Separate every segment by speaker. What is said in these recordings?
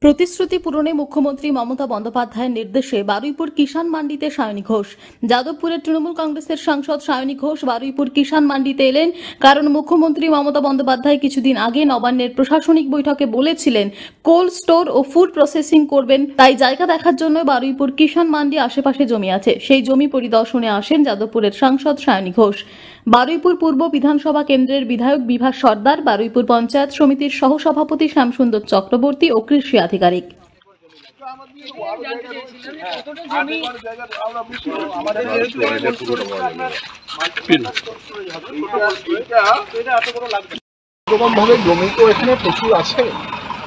Speaker 1: প্রতিশ্রুতি পূরণে মুখ্যমন্ত্রী মমতা বন্দ্যোপাধ্যায়ের নির্দেশে বারুইপুর কিষাণ মান্ডিতে সায়নী ঘোষ। যাদবপুরের তৃণমূল কংগ্রেসের সাংসদ সায়নী ঘোষ বারুইপুর কিষাণ মান্ডিতে এলেন, কারণ মুখ্যমন্ত্রী মমতা বন্দ্যোপাধ্যায় কিছুদিন আগে নবান্নের প্রশাসনিক বৈঠকে বলেছিলেন কোল্ড স্টোর ও ফুড প্রসেসিং করবেন। তাই জায়গা দেখার জন্য বারুইপুর কিষাণ মান্ডি আশেপাশে জমি আছে, সেই জমি পরিদর্শনে আসেন যাদবপুরের সাংসদ সায়নী ঘোষ। বারুইপুর পূর্ব বিধানসভা কেন্দ্রের বিধায়ক বিভাস সর্দার, বারুইপুর পঞ্চায়েত সমিতির সহসভাপতি শ্যামসুন্দর চক্রবর্তী ও কৃষি আধিকারিক।
Speaker 2: এরকমভাবে জমি তো এখানে প্রচুর আছে,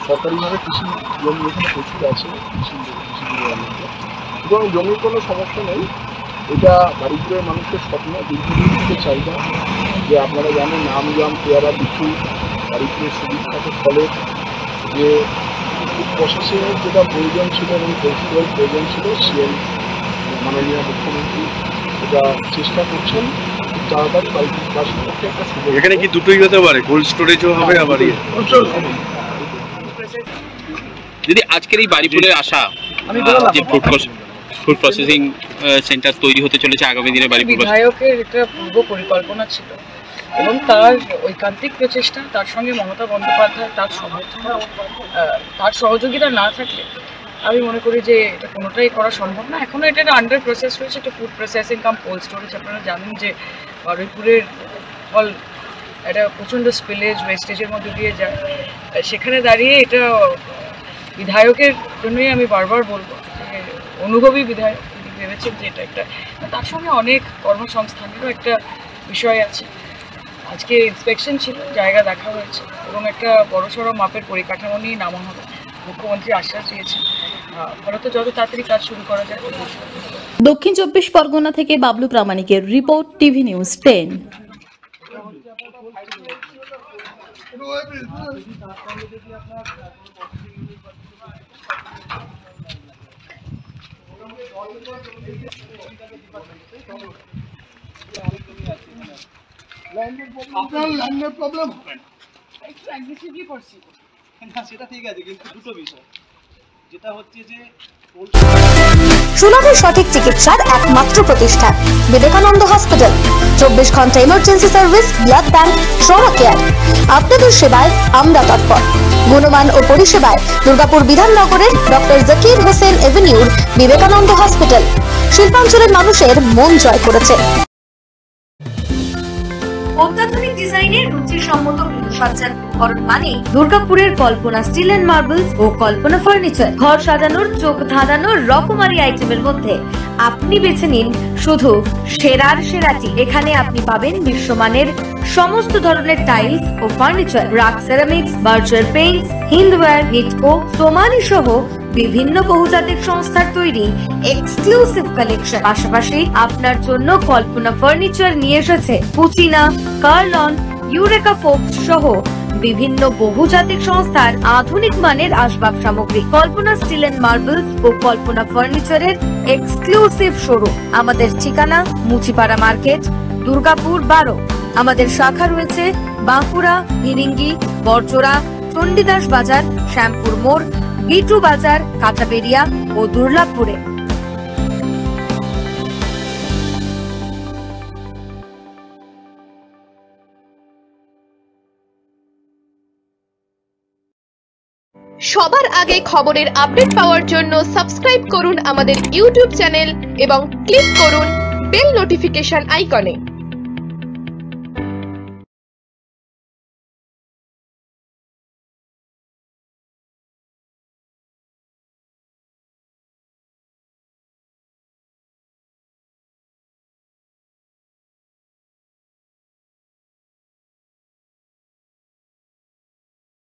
Speaker 2: সরকারিভাবে কৃষি জমি এখানে প্রচুর আছে, এবং জমির কোনো সমস্যা নেই। এটা বারুইপুরের মানুষের স্বপ্ন, দীর্ঘদিন থেকে চাহিদা। যে আপনারা জানেন আমজাম, পেয়ারা, লিচু বারুইপুরের সুবিখ্যাত ফলের যে প্রশাসনের যেটা প্রয়োজন ছিল এবং কৌশলের প্রয়োজন ছিল, সেই মাননীয় মুখ্যমন্ত্রী এটা চেষ্টা করছেন তাড়াতাড়ি বারুইপুরবাসীর পক্ষে একটা সুযোগ।
Speaker 3: এখানে কি দুটোই হতে পারে, কোল্ড স্টোরেজও হবে আবার যদি আজকের এই বারুইপুরে আসা যে ফুড প্রসেসিং সেন্টার তৈরি হতে চলেছে আগামী দিনে বারুইপুর
Speaker 4: বিধায়কের একটা পূর্ব পরিকল্পনা ছিল এবং তার ঐকান্তিক প্রচেষ্টা, তার সঙ্গে মমতা বন্দ্যোপাধ্যায় তার সমর্থন, তার সহযোগিতা না থাকলে আমি মনে করি যে এটা কোনোটাই করা সম্ভব না। এখনও এটা আন্ডার প্রসেস রয়েছে, একটা ফুড প্রসেসিং কাম কোল্ড স্টোরেজ। আপনারা জানেন যে বারুইপুরের ফল একটা প্রচণ্ড স্পিলেজ ওয়েস্টেজের মধ্যে দিয়ে যায়, সেখানে দাঁড়িয়ে এটা বিধায়কের জন্যই আমি বারবার বলবো যে অনুভবী বিধায়ক তিনি ভেবেছেন যে এটা একটা, তার সঙ্গে অনেক কর্মসংস্থানেরও একটা বিষয় আছে। আজকে ইন্সপেকশন ছিল, জায়গা দেখা হয়েছে এবং একটা বড়সড় মাপের পরিকাঠামো নিয়ে নামা হবে। মুখ্যমন্ত্রী আশ্বাস দিয়েছেন, ফলত যত তাড়াতাড়ি কাজ শুরু করা যায়।
Speaker 1: দক্ষিণ 24 পরগনা থেকে বাবলু প্রামাণিকের রিপোর্ট, টিভি নিউজ 10।
Speaker 5: সেটা ঠিক আছে, কিন্তু দুটো বিষয় যেটা হচ্ছে যে
Speaker 6: সুলভের সঠিক চিকিৎসার একমাত্র প্রতিষ্ঠান বিবেকানন্দ হসপিটাল। 24 ঘন্টা emergency service, blood bank, trauma care. আপনাদের সেবায় আমরা তৎপর। গুণমান ও পরিষেবায় দুর্গাপুর বিধাননগরের ডক্টর জাকির হোসেন এভিনিউর বিবেকানন্দ হসপিটাল শিল্পাঞ্চলের মানুষের মন জয় করেছে।
Speaker 7: অত্যাধুনিক ডিজাইনের রুচিসম্মত গৃহসজ্জার উপকরণ মানে দুর্গাপুরের কল্পনা স্টিল এন্ড মার্বেলস ও কল্পনা ফার্নিচার। ঘর সাজানোর, চোখ ধাঁধানোর রকমারি আইটেমের মধ্যে আপনি বেছে নিন শুধু সেরার সেরাটি। এখানে আপনি পাবেন বিশ্বমানের সমস্ত ধরনের টাইলস ও furniture, RAK ceramics, Berger paints, Hindware, Nitco, Somany সহ বিভিন্ন বহুজাতিক সংস্থার তৈরি এক্সক্লুসিভ কালেকশন। পাশাপাশি আপনার জন্য কল্পনা ফার্নিচার নিয়ে এসেছে পুচিনা, কার্লন, ইউরেকা ফোক্স সহ বিভিন্ন বহুজাতিক সংস্থার আধুনিক মানের আসবাব সামগ্রী। কল্পনা স্টিল এন্ড মার্বেলস ও কল্পনা ফার্নিচারের এক্সক্লুসিভ শোরুম। আমাদের ঠিকানা মুচিপাড়া মার্কেট, দুর্গাপুর 12। আমাদের শাখা রয়েছে বাঁকুড়া, ফিরিঙ্গি, বড়জোড়া, চণ্ডীদাস বাজার, শ্যামপুর মোড়, বিটু বাজার, কাঁচাবেড়িয়া ও দুর্লাভপুরে।
Speaker 8: সবার আগে খবরের আপডেট পাওয়ার জন্য সাবস্ক্রাইব করুন আমাদের ইউটিউব চ্যানেল এবং ক্লিক করুন বেল নোটিফিকেশন আইকনে।